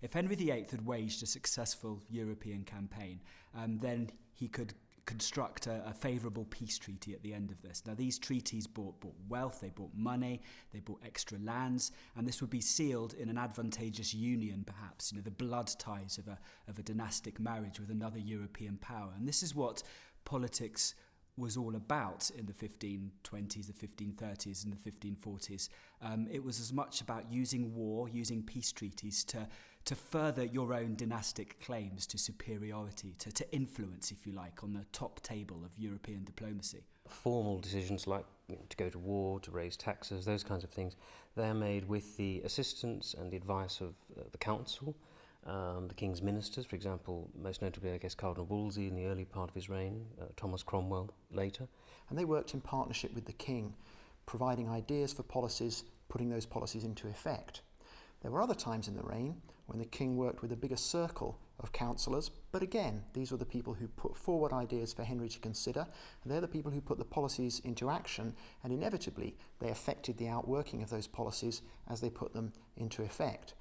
if Henry VIII had waged a successful European campaign, then he could construct a favourable peace treaty at the end of this. Now, these treaties bought wealth, they bought money, they bought extra lands, and this would be sealed in an advantageous union, perhaps, the blood ties of a dynastic marriage with another European power. And this is what politics was all about in the 1520s, the 1530s and the 1540s. It was as much about using war, using peace treaties to further your own dynastic claims to superiority, to influence, if you like, on the top table of European diplomacy. Formal decisions like to go to war, to raise taxes, those kinds of things, they're made with the assistance and the advice of the council, the king's ministers, for example, most notably, I guess, Cardinal Wolsey in the early part of his reign, Thomas Cromwell later. And they worked in partnership with the king, providing ideas for policies, putting those policies into effect. There were other times in the reign when the king worked with a bigger circle of councillors, but again, these were the people who put forward ideas for Henry to consider, and they're the people who put the policies into action, and inevitably they affected the outworking of those policies as they put them into effect.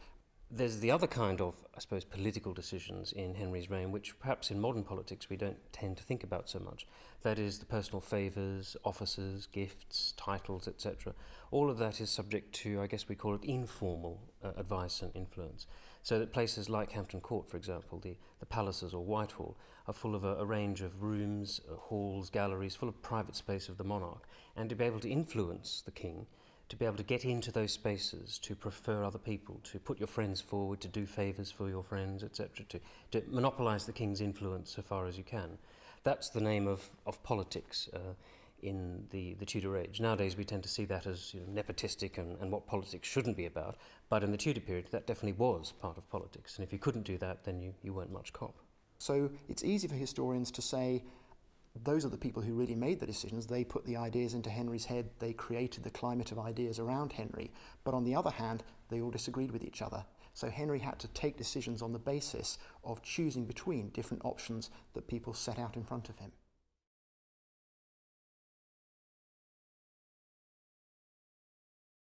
There's the other kind of, I suppose, political decisions in Henry's reign, which perhaps in modern politics we don't tend to think about so much. That is the personal favours, offices, gifts, titles, etc. All of that is subject to, I guess we call it informal advice and influence. So that places like Hampton Court, for example, the palaces or Whitehall, are full of a range of rooms, halls, galleries, full of private space of the monarch. And to be able to influence the king, to be able to get into those spaces, to prefer other people, to put your friends forward, to do favours for your friends, etc., to monopolise the king's influence so far as you can. That's the name of politics in the Tudor age. Nowadays we tend to see that as nepotistic and what politics shouldn't be about, but in the Tudor period that definitely was part of politics, and if you couldn't do that then you weren't much cop. So it's easy for historians to say, those are the people who really made the decisions. They put the ideas into Henry's head. They created the climate of ideas around Henry. But on the other hand, they all disagreed with each other. So Henry had to take decisions on the basis of choosing between different options that people set out in front of him.